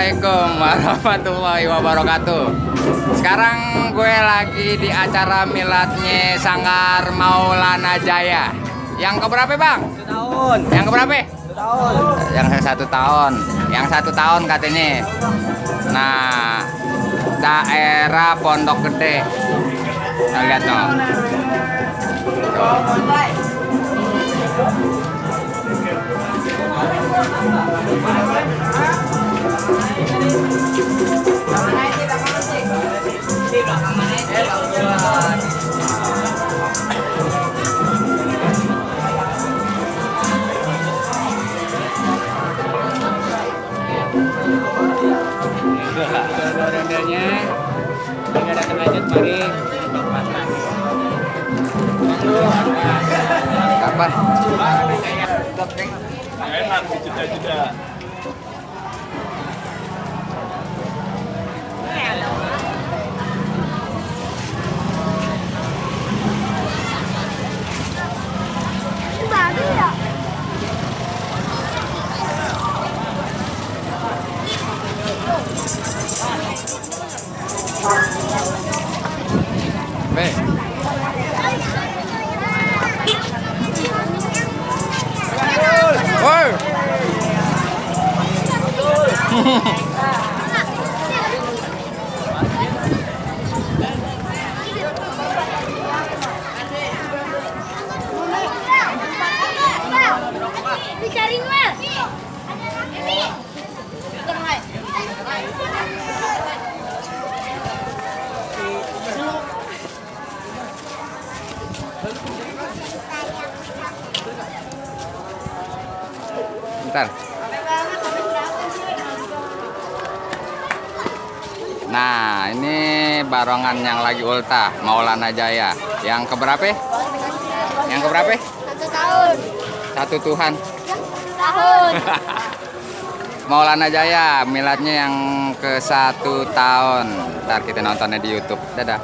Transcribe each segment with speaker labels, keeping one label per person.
Speaker 1: Assalamualaikum warahmatullahi wabarakatuh. Sekarang gue lagi di acara miladnya Sanggar Maulana Jaya. Yang keberapa bang?
Speaker 2: 1 tahun.
Speaker 1: Yang keberapa?
Speaker 2: 1 tahun.
Speaker 1: Yang 1 tahun. Yang 1 tahun katanya. Nah, daerah Pondok Gede. Nah, lihat no. Ondel-ondelnya tinggal datang aja mari. Kapan?
Speaker 2: Enak jeda-jeda.
Speaker 3: Baru ya?
Speaker 1: Woi.
Speaker 3: Dicariin Wel.
Speaker 1: Bentar. Nah, ini barongan yang lagi ultah Maulana Jaya. Yang keberapa? Yang keberapa?
Speaker 3: 1 tahun.
Speaker 1: Satu Tuhan.
Speaker 3: Tahun.
Speaker 1: Maulana Jaya, miladnya yang ke-1 tahun. Ntar kita nontonnya di YouTube. Dadah.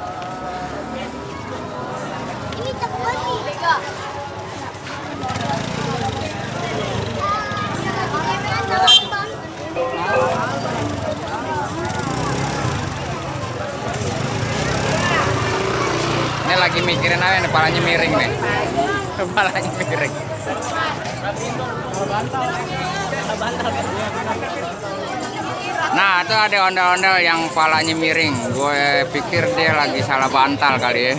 Speaker 3: Ini cepet nih.
Speaker 1: Ini lagi mikirin apa nih, kepalanya miring nih. Kepalanya miring. Nah, itu ada ondel-ondel yang kepalanya miring. Gue pikir dia lagi salah bantal kali ya.